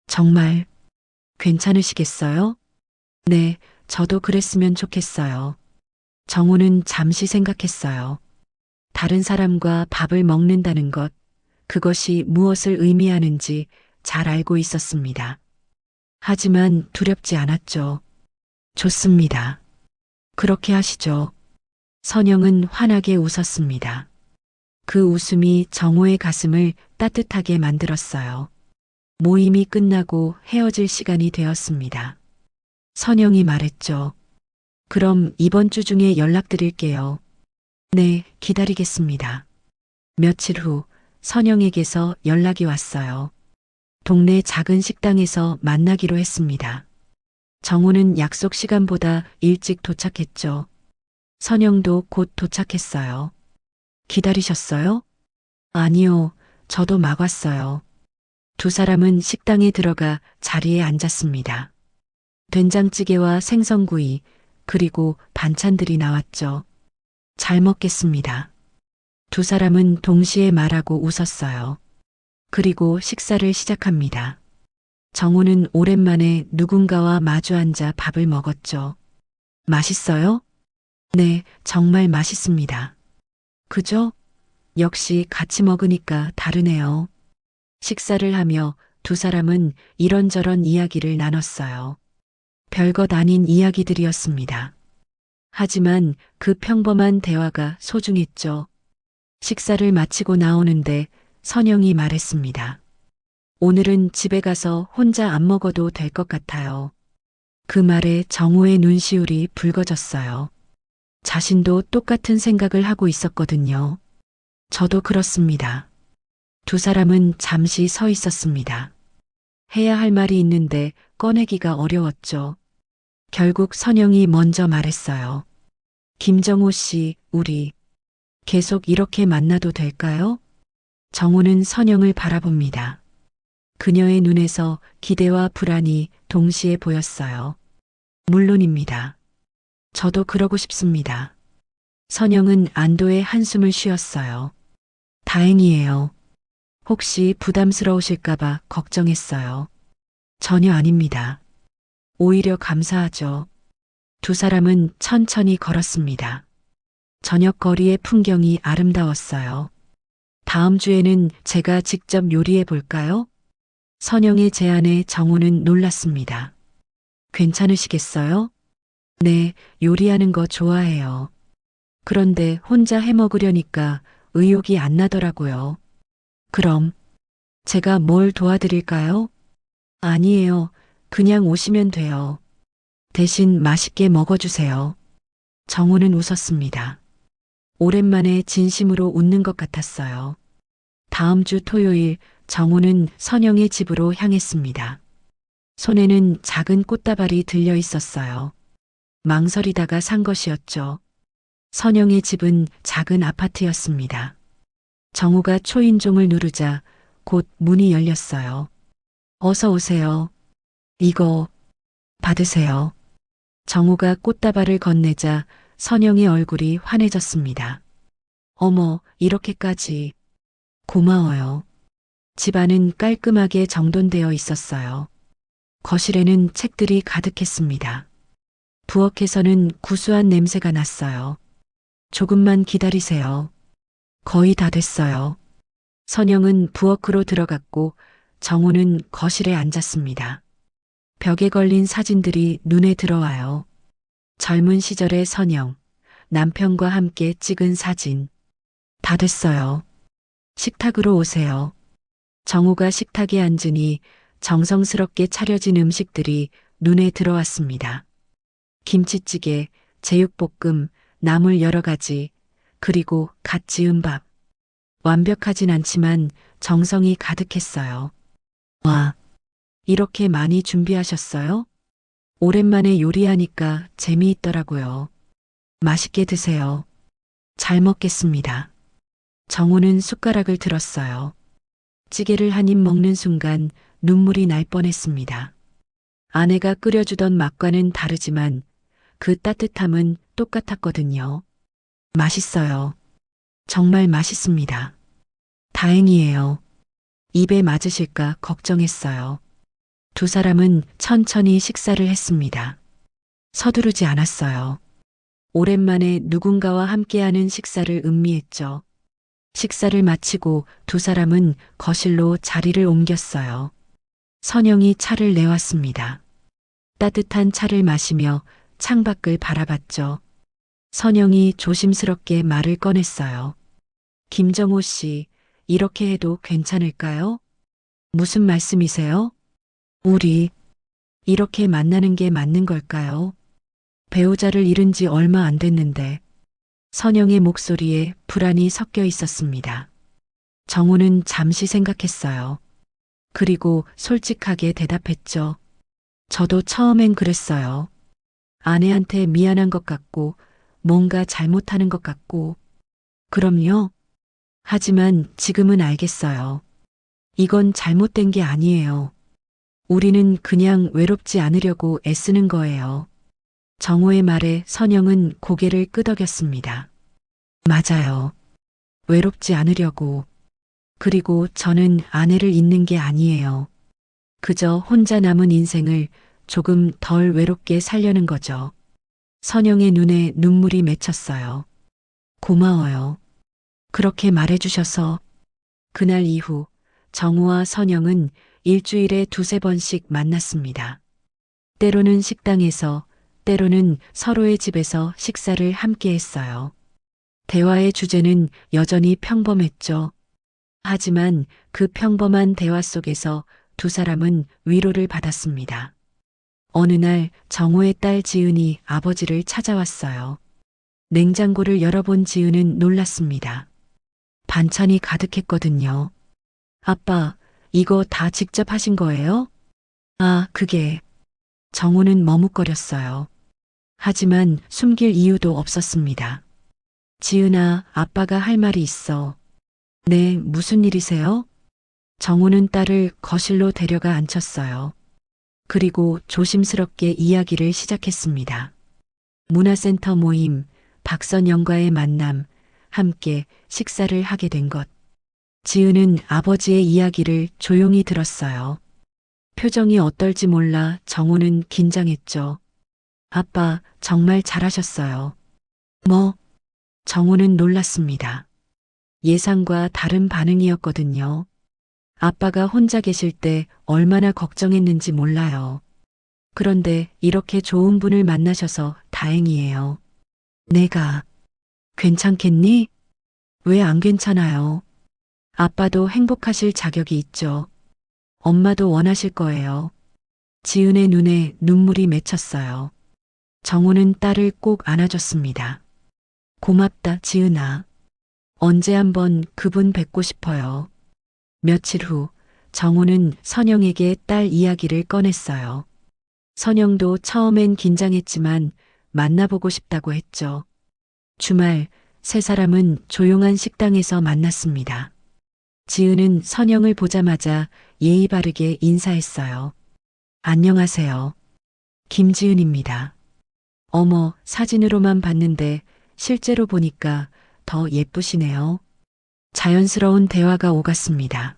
정말 괜찮으시겠어요? 네, 저도 그랬으면 좋겠어요. 정우는 잠시 생각했어요. 다른 사람과 밥을 먹는다는 것, 그것이 무엇을 의미하는지 잘 알고 있었습니다. 하지만 두렵지 않았죠. 좋습니다. 그렇게 하시죠. 선영은 환하게 웃었습니다. 그 웃음이 정호의 가슴을 따뜻하게 만들었어요. 모임이 끝나고 헤어질 시간이 되었습니다. 선영이 말했죠. 그럼 이번 주 중에 연락드릴게요. 네, 기다리겠습니다. 며칠 후 선영에게서 연락이 왔어요. 동네 작은 식당에서 만나기로 했습니다. 정우는 약속 시간보다 일찍 도착했죠. 선영도 곧 도착했어요. 기다리셨어요? 아니요, 저도 막 왔어요. 두 사람은 식당에 들어가 자리에 앉았습니다. 된장찌개와 생선구이, 그리고 반찬들이 나왔죠. 잘 먹겠습니다. 두 사람은 동시에 말하고 웃었어요. 그리고 식사를 시작합니다. 정우는 오랜만에 누군가와 마주 앉아 밥을 먹었죠. 맛있어요? 네, 정말 맛있습니다. 그죠? 역시 같이 먹으니까 다르네요. 식사를 하며 두 사람은 이런저런 이야기를 나눴어요. 별것 아닌 이야기들이었습니다. 하지만 그 평범한 대화가 소중했죠. 식사를 마치고 나오는데 선영이 말했습니다. 오늘은 집에 가서 혼자 안 먹어도 될 것 같아요. 그 말에 정우의 눈시울이 붉어졌어요. 자신도 똑같은 생각을 하고 있었거든요. 저도 그렇습니다. 두 사람은 잠시 서 있었습니다. 해야 할 말이 있는데 꺼내기가 어려웠죠. 결국 선영이 먼저 말했어요. 김정우 씨, 우리 계속 이렇게 만나도 될까요? 정우는 선영을 바라봅니다. 그녀의 눈에서 기대와 불안이 동시에 보였어요. 물론입니다. 저도 그러고 싶습니다. 선영은 안도의 한숨을 쉬었어요. 다행이에요. 혹시 부담스러우실까봐 걱정했어요. 전혀 아닙니다. 오히려 감사하죠. 두 사람은 천천히 걸었습니다. 저녁 거리의 풍경이 아름다웠어요. 다음 주에는 제가 직접 요리해 볼까요? 선영의 제안에 정우는 놀랐습니다. 괜찮으시겠어요? 네, 요리하는 거 좋아해요. 그런데 혼자 해 먹으려니까 의욕이 안 나더라고요. 그럼 제가 뭘 도와드릴까요? 아니에요. 그냥 오시면 돼요. 대신 맛있게 먹어주세요. 정우는 웃었습니다. 오랜만에 진심으로 웃는 것 같았어요. 다음 주 토요일 정우는 선영의 집으로 향했습니다. 손에는 작은 꽃다발이 들려 있었어요. 망설이다가 산 것이었죠. 선영의 집은 작은 아파트였습니다. 정우가 초인종을 누르자 곧 문이 열렸어요. 어서 오세요. 이거 받으세요. 정우가 꽃다발을 건네자 선영의 얼굴이 환해졌습니다. 어머, 이렇게까지. 고마워요. 집안은 깔끔하게 정돈되어 있었어요. 거실에는 책들이 가득했습니다. 부엌에서는 구수한 냄새가 났어요. 조금만 기다리세요. 거의 다 됐어요. 선영은 부엌으로 들어갔고 정우는 거실에 앉았습니다. 벽에 걸린 사진들이 눈에 들어와요. 젊은 시절의 선영, 남편과 함께 찍은 사진. 다 됐어요. 식탁으로 오세요. 정우가 식탁에 앉으니 정성스럽게 차려진 음식들이 눈에 들어왔습니다. 김치찌개, 제육볶음, 나물 여러 가지, 그리고 갓 지은 밥. 완벽하진 않지만 정성이 가득했어요. 와, 이렇게 많이 준비하셨어요? 오랜만에 요리하니까 재미있더라고요. 맛있게 드세요. 잘 먹겠습니다. 정호는 숟가락을 들었어요. 찌개를 한 입 먹는 순간 눈물이 날 뻔했습니다. 아내가 끓여주던 맛과는 다르지만 그 따뜻함은 똑같았거든요. 맛있어요. 정말 맛있습니다. 다행이에요. 입에 맞으실까 걱정했어요. 두 사람은 천천히 식사를 했습니다. 서두르지 않았어요. 오랜만에 누군가와 함께하는 식사를 음미했죠. 식사를 마치고 두 사람은 거실로 자리를 옮겼어요. 선영이 차를 내왔습니다. 따뜻한 차를 마시며 창밖을 바라봤죠. 선영이 조심스럽게 말을 꺼냈어요. 김정호 씨, 이렇게 해도 괜찮을까요? 무슨 말씀이세요? 우리 이렇게 만나는 게 맞는 걸까요? 배우자를 잃은 지 얼마 안 됐는데 선영의 목소리에 불안이 섞여 있었습니다. 정우는 잠시 생각했어요. 그리고 솔직하게 대답했죠. 저도 처음엔 그랬어요. 아내한테 미안한 것 같고 뭔가 잘못하는 것 같고. 그럼요. 하지만 지금은 알겠어요. 이건 잘못된 게 아니에요. 우리는 그냥 외롭지 않으려고 애쓰는 거예요. 정호의 말에 선영은 고개를 끄덕였습니다. 맞아요. 외롭지 않으려고. 그리고 저는 아내를 잊는 게 아니에요. 그저 혼자 남은 인생을 조금 덜 외롭게 살려는 거죠. 선영의 눈에 눈물이 맺혔어요. 고마워요. 그렇게 말해주셔서. 그날 이후 정우와 선영은 일주일에 두세 번씩 만났습니다. 때로는 식당에서, 때로는 서로의 집에서 식사를 함께 했어요. 대화의 주제는 여전히 평범했죠. 하지만 그 평범한 대화 속에서 두 사람은 위로를 받았습니다. 어느 날 정호의 딸 지은이 아버지를 찾아왔어요. 냉장고를 열어본 지은은 놀랐습니다. 반찬이 가득했거든요. 아빠, 이거 다 직접 하신 거예요? 아, 그게. 정호는 머뭇거렸어요. 하지만 숨길 이유도 없었습니다. 지은아, 아빠가 할 말이 있어. 네, 무슨 일이세요? 정우는 딸을 거실로 데려가 앉혔어요. 그리고 조심스럽게 이야기를 시작했습니다. 문화센터 모임, 박선영과의 만남, 함께 식사를 하게 된 것. 지은은 아버지의 이야기를 조용히 들었어요. 표정이 어떨지 몰라 정우는 긴장했죠. 아빠, 정말 잘하셨어요. 뭐? 정우는 놀랐습니다. 예상과 다른 반응이었거든요. 아빠가 혼자 계실 때 얼마나 걱정했는지 몰라요. 그런데 이렇게 좋은 분을 만나셔서 다행이에요. 내가 괜찮겠니? 왜 안 괜찮아요? 아빠도 행복하실 자격이 있죠. 엄마도 원하실 거예요. 지은의 눈에 눈물이 맺혔어요. 정우는 딸을 꼭 안아줬습니다. 고맙다, 지은아. 언제 한번 그분 뵙고 싶어요. 며칠 후 정우는 선영에게 딸 이야기를 꺼냈어요. 선영도 처음엔 긴장했지만 만나보고 싶다고 했죠. 주말 세 사람은 조용한 식당에서 만났습니다. 지은은 선영을 보자마자 예의 바르게 인사했어요. 안녕하세요. 김지은입니다. 어머, 사진으로만 봤는데 실제로 보니까 더 예쁘시네요. 자연스러운 대화가 오갔습니다.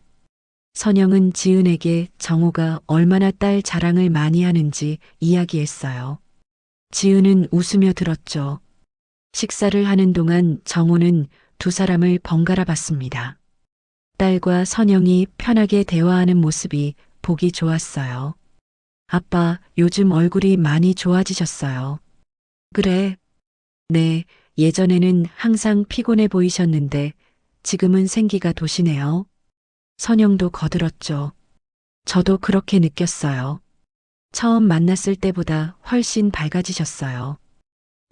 선영은 지은에게 정호가 얼마나 딸 자랑을 많이 하는지 이야기했어요. 지은은 웃으며 들었죠. 식사를 하는 동안 정호는 두 사람을 번갈아 봤습니다. 딸과 선영이 편하게 대화하는 모습이 보기 좋았어요. 아빠, 요즘 얼굴이 많이 좋아지셨어요. 그래. 네, 예전에는 항상 피곤해 보이셨는데 지금은 생기가 도시네요. 선영도 거들었죠. 저도 그렇게 느꼈어요. 처음 만났을 때보다 훨씬 밝아지셨어요.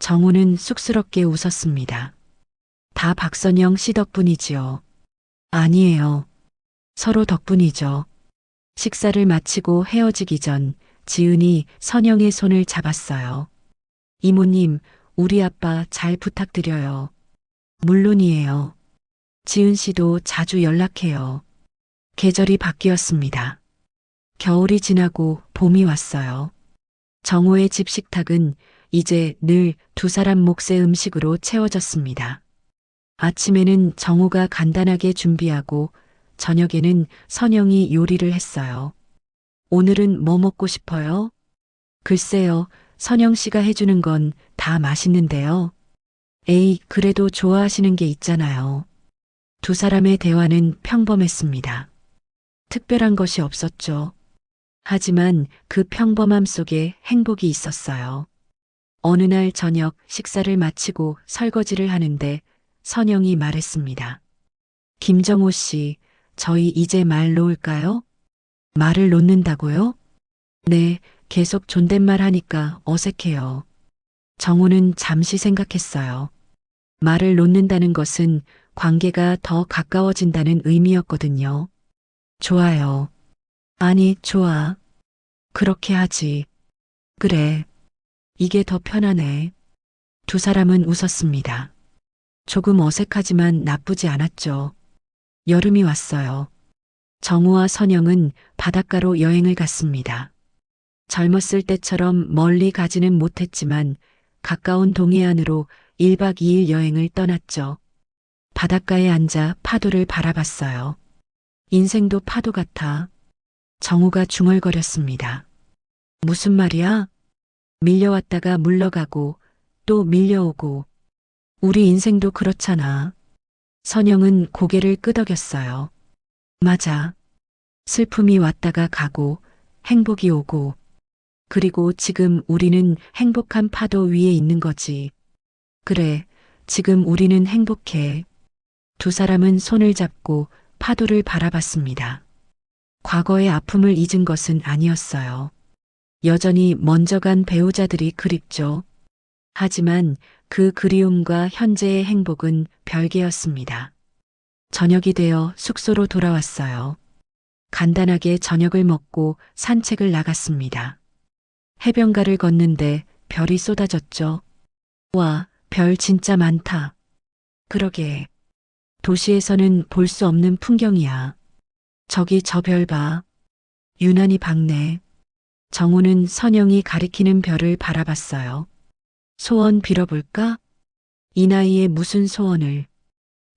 정우는 쑥스럽게 웃었습니다. 다 박선영 씨 덕분이지요. 아니에요. 서로 덕분이죠. 식사를 마치고 헤어지기 전 지은이 선영의 손을 잡았어요. 이모님, 우리 아빠 잘 부탁드려요. 물론이에요. 지은 씨도 자주 연락해요. 계절이 바뀌었습니다. 겨울이 지나고 봄이 왔어요. 정호의 집 식탁은 이제 늘 두 사람 몫의 음식으로 채워졌습니다. 아침에는 정호가 간단하게 준비하고 저녁에는 선영이 요리를 했어요. 오늘은 뭐 먹고 싶어요? 글쎄요, 선영 씨가 해주는 건 다 맛있는데요. 에이, 그래도 좋아하시는 게 있잖아요. 두 사람의 대화는 평범했습니다. 특별한 것이 없었죠. 하지만 그 평범함 속에 행복이 있었어요. 어느 날 저녁 식사를 마치고 설거지를 하는데 선영이 말했습니다. 김정호 씨, 저희 이제 말 놓을까요? 말을 놓는다고요? 네, 계속 존댓말 하니까 어색해요. 정호는 잠시 생각했어요. 말을 놓는다는 것은 관계가 더 가까워진다는 의미였거든요. 좋아요. 아니, 좋아. 그렇게 하지. 그래. 이게 더 편하네. 두 사람은 웃었습니다. 조금 어색하지만 나쁘지 않았죠. 여름이 왔어요. 정우와 선영은 바닷가로 여행을 갔습니다. 젊었을 때처럼 멀리 가지는 못했지만 가까운 동해안으로 1박 2일 여행을 떠났죠. 바닷가에 앉아 파도를 바라봤어요. 인생도 파도 같아. 정우가 중얼거렸습니다. 무슨 말이야? 밀려왔다가 물러가고 또 밀려오고. 우리 인생도 그렇잖아. 선영은 고개를 끄덕였어요. 맞아. 슬픔이 왔다가 가고 행복이 오고. 그리고 지금 우리는 행복한 파도 위에 있는 거지. 그래, 지금 우리는 행복해. 두 사람은 손을 잡고 파도를 바라봤습니다. 과거의 아픔을 잊은 것은 아니었어요. 여전히 먼저 간 배우자들이 그립죠. 하지만 그 그리움과 현재의 행복은 별개였습니다. 저녁이 되어 숙소로 돌아왔어요. 간단하게 저녁을 먹고 산책을 나갔습니다. 해변가를 걷는데 별이 쏟아졌죠. 와, 별 진짜 많다. 그러게. 도시에서는 볼 수 없는 풍경이야. 저기 저 별 봐. 유난히 밝네. 정우는 선영이 가리키는 별을 바라봤어요. 소원 빌어볼까? 이 나이에 무슨 소원을.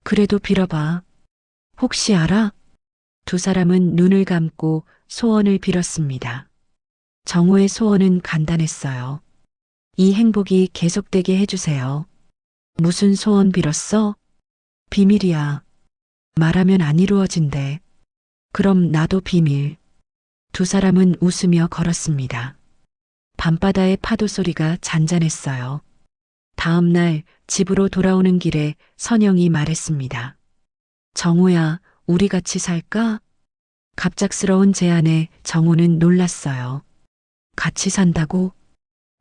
그래도 빌어봐. 혹시 알아? 두 사람은 눈을 감고 소원을 빌었습니다. 정우의 소원은 간단했어요. 이 행복이 계속되게 해주세요. 무슨 소원 빌었어? 비밀이야. 말하면 안 이루어진대. 그럼 나도 비밀. 두 사람은 웃으며 걸었습니다. 밤바다의 파도 소리가 잔잔했어요. 다음 날 집으로 돌아오는 길에 선영이 말했습니다. 정우야, 우리 같이 살까? 갑작스러운 제안에 정우는 놀랐어요. 같이 산다고?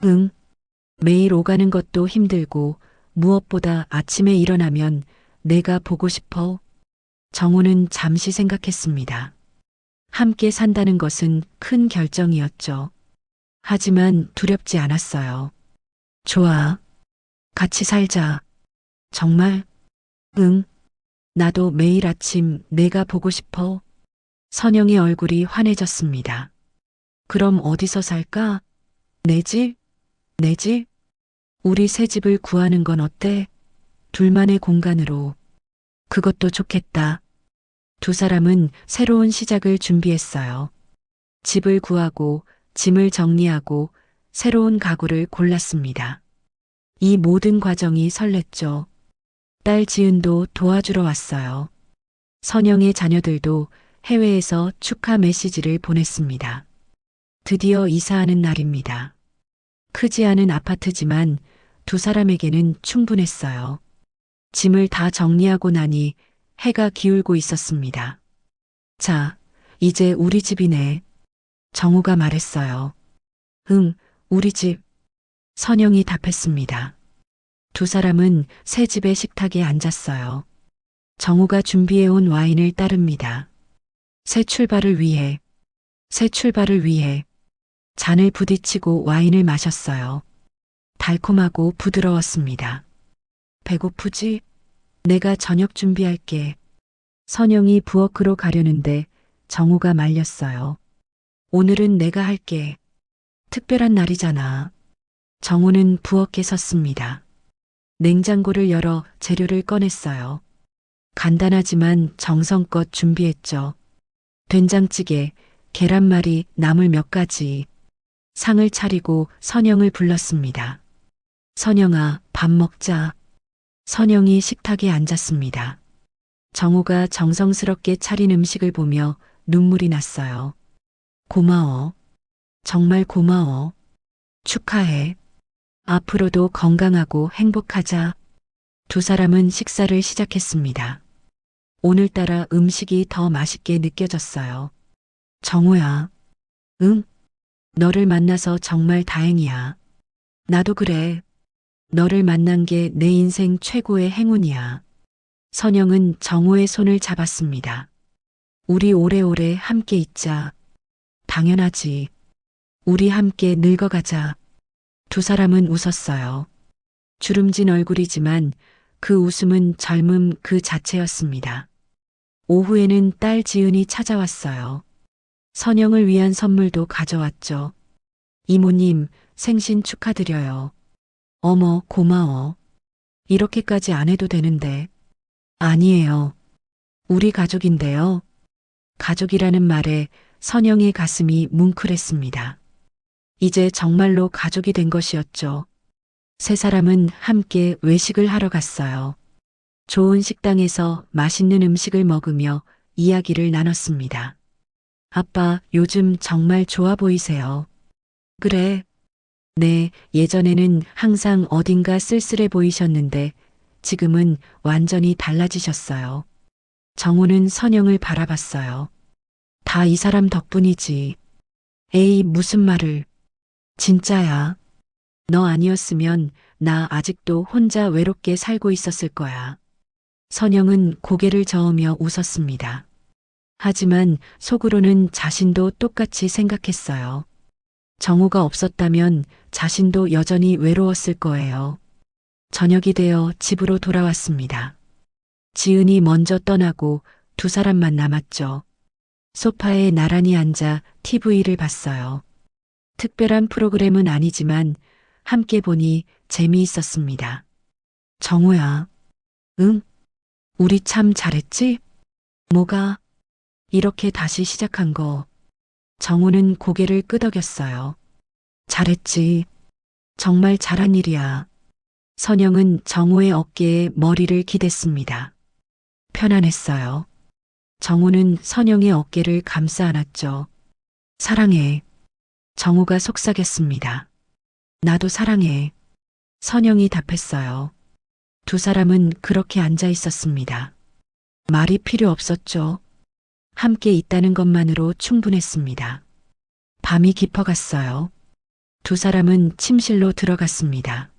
응. 매일 오가는 것도 힘들고 무엇보다 아침에 일어나면 내가 보고 싶어. 정우는 잠시 생각했습니다. 함께 산다는 것은 큰 결정이었죠. 하지만 두렵지 않았어요. 좋아. 같이 살자. 정말? 응. 나도 매일 아침 내가 보고 싶어. 선영의 얼굴이 환해졌습니다. 그럼 어디서 살까? 내 집? 내 집? 우리 새 집을 구하는 건 어때? 둘만의 공간으로. 그것도 좋겠다. 두 사람은 새로운 시작을 준비했어요. 집을 구하고 짐을 정리하고 새로운 가구를 골랐습니다. 이 모든 과정이 설렜죠. 딸 지은도 도와주러 왔어요. 선영의 자녀들도 해외에서 축하 메시지를 보냈습니다. 드디어 이사하는 날입니다. 크지 않은 아파트지만 두 사람에게는 충분했어요. 짐을 다 정리하고 나니 해가 기울고 있었습니다. 자, 이제 우리 집이네. 정우가 말했어요. 응, 우리 집. 선영이 답했습니다. 두 사람은 새 집의 식탁에 앉았어요. 정우가 준비해온 와인을 따릅니다. 새 출발을 위해, 새 출발을 위해 잔을 부딪히고 와인을 마셨어요. 달콤하고 부드러웠습니다. 배고프지? 내가 저녁 준비할게. 선영이 부엌으로 가려는데 정우가 말렸어요. 오늘은 내가 할게. 특별한 날이잖아. 정우는 부엌에 섰습니다. 냉장고를 열어 재료를 꺼냈어요. 간단하지만 정성껏 준비했죠. 된장찌개, 계란말이, 나물 몇 가지. 상을 차리고 선영을 불렀습니다. 선영아, 밥 먹자. 선영이 식탁에 앉았습니다. 정우가 정성스럽게 차린 음식을 보며 눈물이 났어요. 고마워. 정말 고마워. 축하해. 앞으로도 건강하고 행복하자. 두 사람은 식사를 시작했습니다. 오늘따라 음식이 더 맛있게 느껴졌어요. 정우야. 응? 너를 만나서 정말 다행이야. 나도 그래. 너를 만난 게 내 인생 최고의 행운이야. 선영은 정우의 손을 잡았습니다. 우리 오래오래 함께 있자. 당연하지. 우리 함께 늙어가자. 두 사람은 웃었어요. 주름진 얼굴이지만 그 웃음은 젊음 그 자체였습니다. 오후에는 딸 지은이 찾아왔어요. 선영을 위한 선물도 가져왔죠. 이모님, 생신 축하드려요. 어머, 고마워. 이렇게까지 안 해도 되는데. 아니에요. 우리 가족인데요. 가족이라는 말에 선영의 가슴이 뭉클했습니다. 이제 정말로 가족이 된 것이었죠. 세 사람은 함께 외식을 하러 갔어요. 좋은 식당에서 맛있는 음식을 먹으며 이야기를 나눴습니다. 아빠, 요즘 정말 좋아 보이세요. 그래. 네, 예전에는 항상 어딘가 쓸쓸해 보이셨는데 지금은 완전히 달라지셨어요. 정우는 선영을 바라봤어요. 다 이 사람 덕분이지. 에이, 무슨 말을. 진짜야. 너 아니었으면 나 아직도 혼자 외롭게 살고 있었을 거야. 선영은 고개를 저으며 웃었습니다. 하지만 속으로는 자신도 똑같이 생각했어요. 정우가 없었다면 자신도 여전히 외로웠을 거예요. 저녁이 되어 집으로 돌아왔습니다. 지은이 먼저 떠나고 두 사람만 남았죠. 소파에 나란히 앉아 TV를 봤어요. 특별한 프로그램은 아니지만 함께 보니 재미있었습니다. 정우야. 응? 우리 참 잘했지? 뭐가? 이렇게 다시 시작한 거. 정우는 고개를 끄덕였어요. 잘했지. 정말 잘한 일이야. 선영은 정우의 어깨에 머리를 기댔습니다. 편안했어요. 정우는 선영의 어깨를 감싸 안았죠. 사랑해. 정우가 속삭였습니다. 나도 사랑해. 선영이 답했어요. 두 사람은 그렇게 앉아 있었습니다. 말이 필요 없었죠. 함께 있다는 것만으로 충분했습니다. 밤이 깊어갔어요. 두 사람은 침실로 들어갔습니다.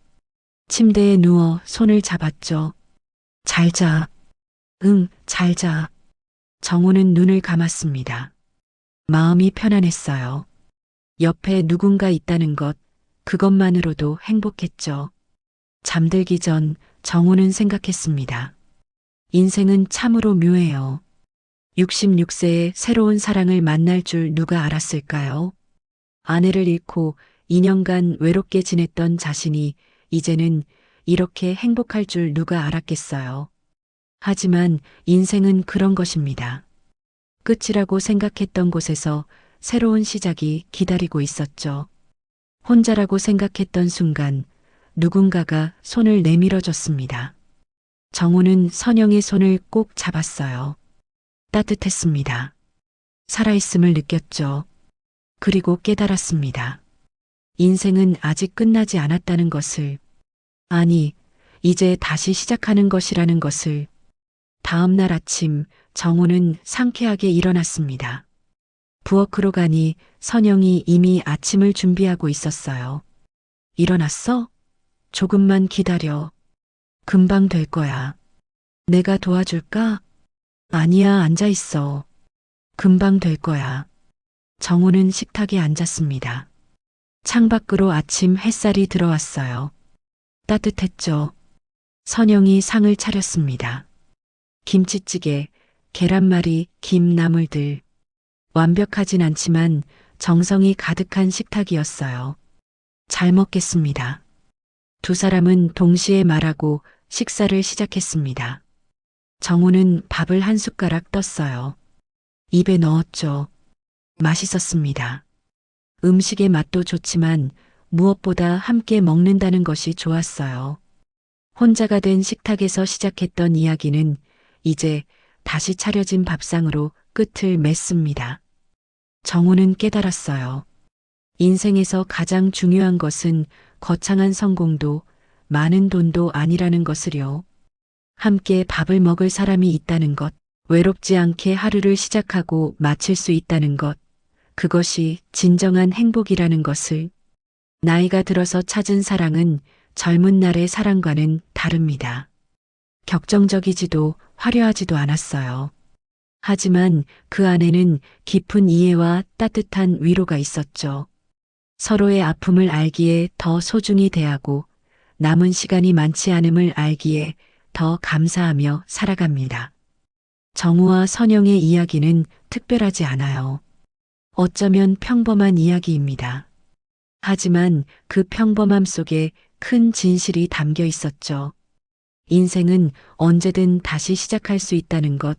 침대에 누워 손을 잡았죠. 잘 자. 응, 잘 자. 정우는 눈을 감았습니다. 마음이 편안했어요. 옆에 누군가 있다는 것, 그것만으로도 행복했죠. 잠들기 전 정우는 생각했습니다. 인생은 참으로 묘해요. 66세에 새로운 사랑을 만날 줄 누가 알았을까요? 아내를 잃고 2년간 외롭게 지냈던 자신이 이제는 이렇게 행복할 줄 누가 알았겠어요. 하지만 인생은 그런 것입니다. 끝이라고 생각했던 곳에서 새로운 시작이 기다리고 있었죠. 혼자라고 생각했던 순간 누군가가 손을 내밀어 줬습니다. 정우는 선영의 손을 꼭 잡았어요. 따뜻했습니다. 살아있음을 느꼈죠. 그리고 깨달았습니다. 인생은 아직 끝나지 않았다는 것을, 아니, 이제 다시 시작하는 것이라는 것을. 다음 날 아침 정우는 상쾌하게 일어났습니다. 부엌으로 가니 선영이 이미 아침을 준비하고 있었어요. 일어났어? 조금만 기다려. 금방 될 거야. 내가 도와줄까? 아니야, 앉아 있어. 금방 될 거야. 정우는 식탁에 앉았습니다. 창밖으로 아침 햇살이 들어왔어요. 따뜻했죠. 선영이 상을 차렸습니다. 김치찌개, 계란말이, 김 나물들. 완벽하진 않지만 정성이 가득한 식탁이었어요. 잘 먹겠습니다. 두 사람은 동시에 말하고 식사를 시작했습니다. 정우는 밥을 한 숟가락 떴어요. 입에 넣었죠. 맛있었습니다. 음식의 맛도 좋지만 무엇보다 함께 먹는다는 것이 좋았어요. 혼자가 된 식탁에서 시작했던 이야기는 이제 다시 차려진 밥상으로 끝을 맺습니다. 정우는 깨달았어요. 인생에서 가장 중요한 것은 거창한 성공도 많은 돈도 아니라는 것을요. 함께 밥을 먹을 사람이 있다는 것, 외롭지 않게 하루를 시작하고 마칠 수 있다는 것, 그것이 진정한 행복이라는 것을. 나이가 들어서 찾은 사랑은 젊은 날의 사랑과는 다릅니다. 격정적이지도 화려하지도 않았어요. 하지만 그 안에는 깊은 이해와 따뜻한 위로가 있었죠. 서로의 아픔을 알기에 더 소중히 대하고 남은 시간이 많지 않음을 알기에 더 감사하며 살아갑니다. 정우와 선영의 이야기는 특별하지 않아요. 어쩌면 평범한 이야기입니다. 하지만 그 평범함 속에 큰 진실이 담겨 있었죠. 인생은 언제든 다시 시작할 수 있다는 것,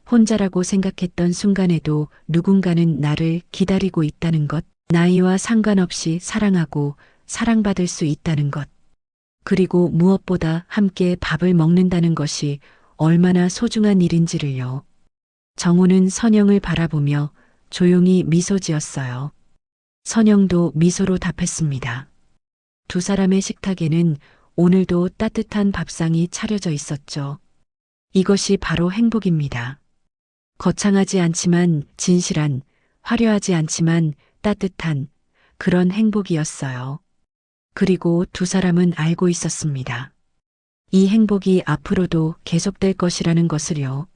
혼자라고 생각했던 순간에도 누군가는 나를 기다리고 있다는 것, 나이와 상관없이 사랑하고 사랑받을 수 있다는 것, 그리고 무엇보다 함께 밥을 먹는다는 것이 얼마나 소중한 일인지를요. 정우는 선영을 바라보며 조용히 미소 지었어요. 선영도 미소로 답했습니다. 두 사람의 식탁에는 오늘도 따뜻한 밥상이 차려져 있었죠. 이것이 바로 행복입니다. 거창하지 않지만 진실한, 화려하지 않지만 따뜻한 그런 행복이었어요. 그리고 두 사람은 알고 있었습니다. 이 행복이 앞으로도 계속될 것이라는 것을요.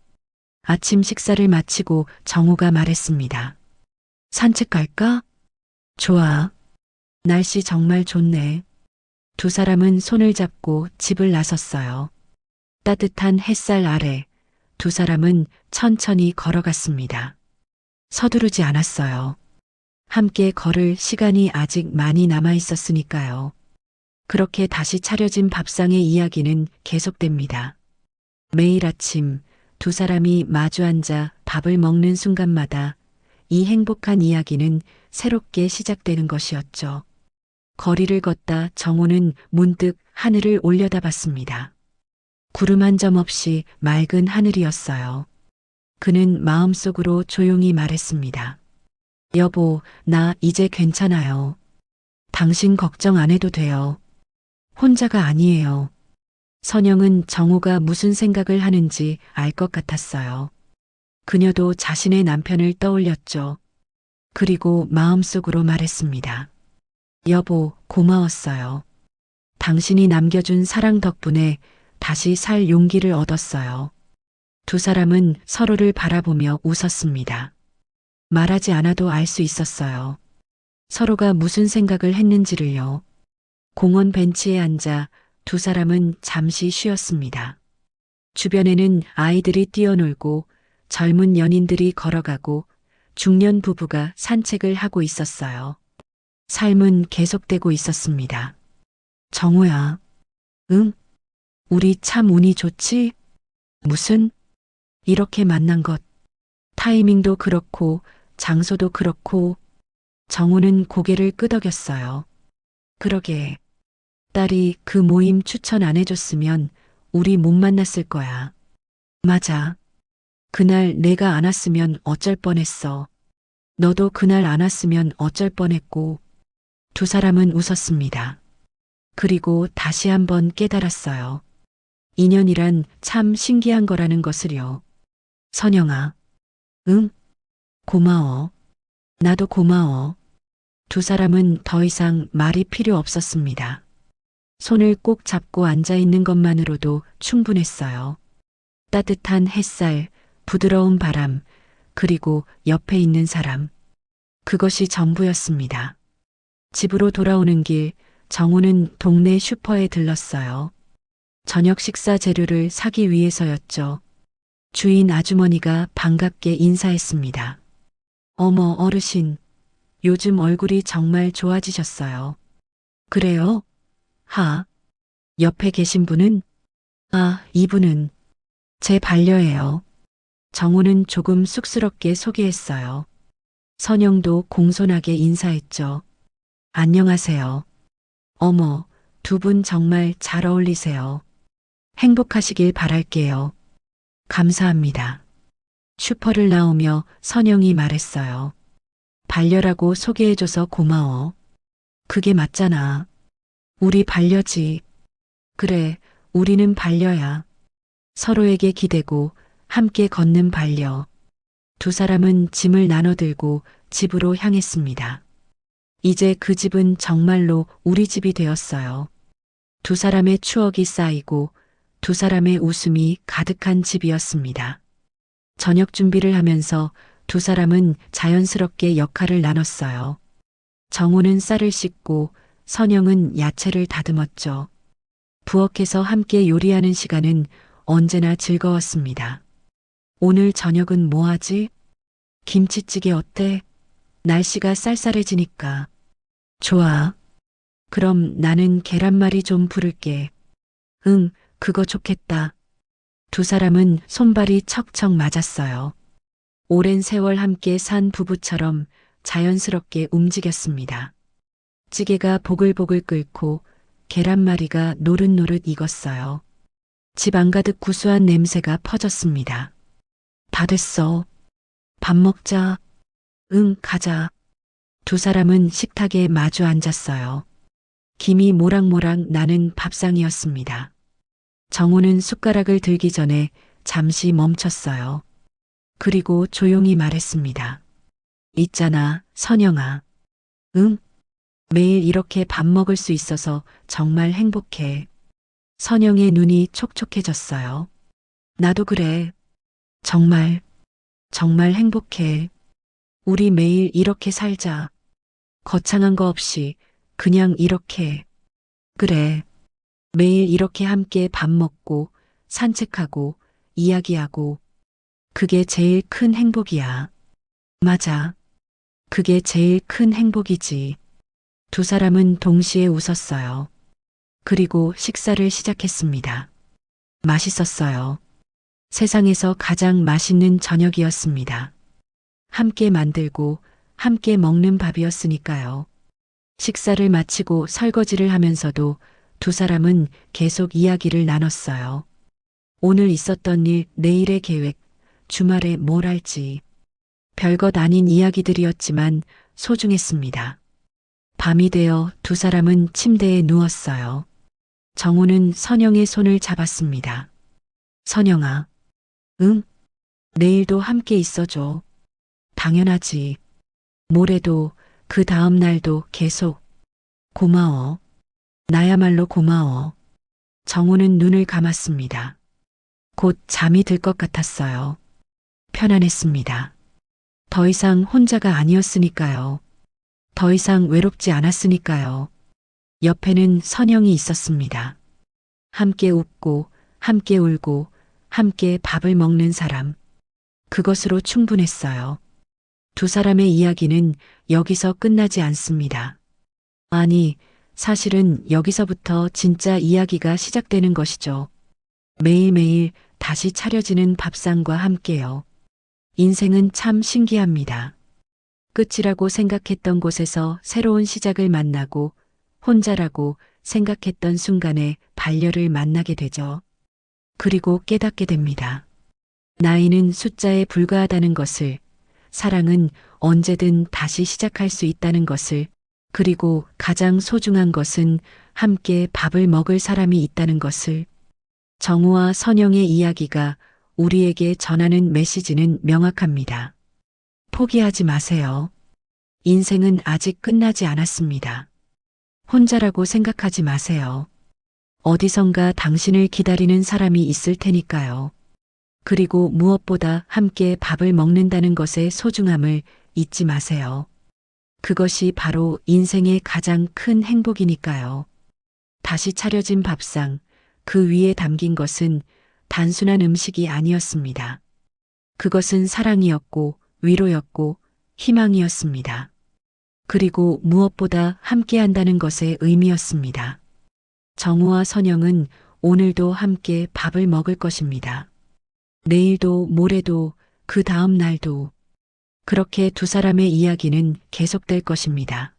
아침 식사를 마치고 정우가 말했습니다. 산책 갈까? 좋아. 날씨 정말 좋네. 두 사람은 손을 잡고 집을 나섰어요. 따뜻한 햇살 아래 두 사람은 천천히 걸어갔습니다. 서두르지 않았어요. 함께 걸을 시간이 아직 많이 남아 있었으니까요. 그렇게 다시 차려진 밥상의 이야기는 계속됩니다. 매일 아침 두 사람이 마주 앉아 밥을 먹는 순간마다 이 행복한 이야기는 새롭게 시작되는 것이었죠. 거리를 걷다 정우는 문득 하늘을 올려다봤습니다. 구름 한 점 없이 맑은 하늘이었어요. 그는 마음속으로 조용히 말했습니다. 여보, 나 이제 괜찮아요. 당신 걱정 안 해도 돼요. 혼자가 아니에요. 선영은 정우가 무슨 생각을 하는지 알 것 같았어요. 그녀도 자신의 남편을 떠올렸죠. 그리고 마음속으로 말했습니다. 여보, 고마웠어요. 당신이 남겨준 사랑 덕분에 다시 살 용기를 얻었어요. 두 사람은 서로를 바라보며 웃었습니다. 말하지 않아도 알 수 있었어요. 서로가 무슨 생각을 했는지를요. 공원 벤치에 앉아 두 사람은 잠시 쉬었습니다. 주변에는 아이들이 뛰어놀고 젊은 연인들이 걸어가고 중년 부부가 산책을 하고 있었어요. 삶은 계속되고 있었습니다. 정우야. 응? 우리 참 운이 좋지? 무슨? 이렇게 만난 것. 타이밍도 그렇고 장소도 그렇고. 정우는 고개를 끄덕였어요. 그러게. 딸이 그 모임 추천 안 해줬으면 우리 못 만났을 거야. 맞아. 그날 내가 안 왔으면 어쩔 뻔했어. 너도 그날 안 왔으면 어쩔 뻔했고. 두 사람은 웃었습니다. 그리고 다시 한번 깨달았어요. 인연이란 참 신기한 거라는 것을요. 선영아. 응? 고마워. 나도 고마워. 두 사람은 더 이상 말이 필요 없었습니다. 손을 꼭 잡고 앉아 있는 것만으로도 충분했어요. 따뜻한 햇살, 부드러운 바람, 그리고 옆에 있는 사람. 그것이 전부였습니다. 집으로 돌아오는 길 정우는 동네 슈퍼에 들렀어요. 저녁 식사 재료를 사기 위해서였죠. 주인 아주머니가 반갑게 인사했습니다. 어머, 어르신. 요즘 얼굴이 정말 좋아지셨어요. 그래요? 하. 옆에 계신 분은? 아, 이분은 제 반려예요. 정우는 조금 쑥스럽게 소개했어요. 선영도 공손하게 인사했죠. 안녕하세요. 어머, 두 분 정말 잘 어울리세요. 행복하시길 바랄게요. 감사합니다. 슈퍼를 나오며 선영이 말했어요. 반려라고 소개해줘서 고마워. 그게 맞잖아. 우리 반려지. 그래, 우리는 반려야. 서로에게 기대고 함께 걷는 반려. 두 사람은 짐을 나눠 들고 집으로 향했습니다. 이제 그 집은 정말로 우리 집이 되었어요. 두 사람의 추억이 쌓이고 두 사람의 웃음이 가득한 집이었습니다. 저녁 준비를 하면서 두 사람은 자연스럽게 역할을 나눴어요. 정우는 쌀을 씻고 선영은 야채를 다듬었죠. 부엌에서 함께 요리하는 시간은 언제나 즐거웠습니다. 오늘 저녁은 뭐 하지? 김치찌개 어때? 날씨가 쌀쌀해지니까. 좋아. 그럼 나는 계란말이 좀 부를게. 응, 그거 좋겠다. 두 사람은 손발이 척척 맞았어요. 오랜 세월 함께 산 부부처럼 자연스럽게 움직였습니다. 찌개가 보글보글 끓고 계란말이가 노릇노릇 익었어요. 집 안가득 구수한 냄새가 퍼졌습니다. 다 됐어. 밥 먹자. 응, 가자. 두 사람은 식탁에 마주 앉았어요. 김이 모락모락 나는 밥상이었습니다. 정우는 숟가락을 들기 전에 잠시 멈췄어요. 그리고 조용히 말했습니다. 있잖아, 선영아. 응? 매일 이렇게 밥 먹을 수 있어서 정말 행복해. 선영의 눈이 촉촉해졌어요. 나도 그래. 정말, 정말 행복해. 우리 매일 이렇게 살자. 거창한 거 없이 그냥 이렇게. 그래. 매일 이렇게 함께 밥 먹고 산책하고 이야기하고 그게 제일 큰 행복이야. 맞아. 그게 제일 큰 행복이지. 두 사람은 동시에 웃었어요. 그리고 식사를 시작했습니다. 맛있었어요. 세상에서 가장 맛있는 저녁이었습니다. 함께 만들고 함께 먹는 밥이었으니까요. 식사를 마치고 설거지를 하면서도 두 사람은 계속 이야기를 나눴어요. 오늘 있었던 일, 내일의 계획, 주말에 뭘 할지. 별것 아닌 이야기들이었지만 소중했습니다. 밤이 되어 두 사람은 침대에 누웠어요. 정우는 선영의 손을 잡았습니다. 선영아, 응? 내일도 함께 있어줘. 당연하지. 모레도 그 다음 날도 계속. 고마워. 나야말로 고마워. 정우는 눈을 감았습니다. 곧 잠이 들 것 같았어요. 편안했습니다. 더 이상 혼자가 아니었으니까요. 더 이상 외롭지 않았으니까요. 옆에는 선영이 있었습니다. 함께 웃고, 함께 울고, 함께 밥을 먹는 사람. 그것으로 충분했어요. 두 사람의 이야기는 여기서 끝나지 않습니다. 아니, 사실은 여기서부터 진짜 이야기가 시작되는 것이죠. 매일매일 다시 차려지는 밥상과 함께요. 인생은 참 신기합니다. 끝이라고 생각했던 곳에서 새로운 시작을 만나고 혼자라고 생각했던 순간에 반려를 만나게 되죠. 그리고 깨닫게 됩니다. 나이는 숫자에 불과하다는 것을, 사랑은 언제든 다시 시작할 수 있다는 것을, 그리고 가장 소중한 것은 함께 밥을 먹을 사람이 있다는 것을. 정우와 선영의 이야기가 우리에게 전하는 메시지는 명확합니다. 포기하지 마세요. 인생은 아직 끝나지 않았습니다. 혼자라고 생각하지 마세요. 어디선가 당신을 기다리는 사람이 있을 테니까요. 그리고 무엇보다 함께 밥을 먹는다는 것의 소중함을 잊지 마세요. 그것이 바로 인생의 가장 큰 행복이니까요. 다시 차려진 밥상, 그 위에 담긴 것은 단순한 음식이 아니었습니다. 그것은 사랑이었고, 위로였고, 희망이었습니다. 그리고 무엇보다 함께한다는 것의 의미였습니다. 정우와 선영은 오늘도 함께 밥을 먹을 것입니다. 내일도, 모레도, 그 다음 날도. 그렇게 두 사람의 이야기는 계속될 것입니다.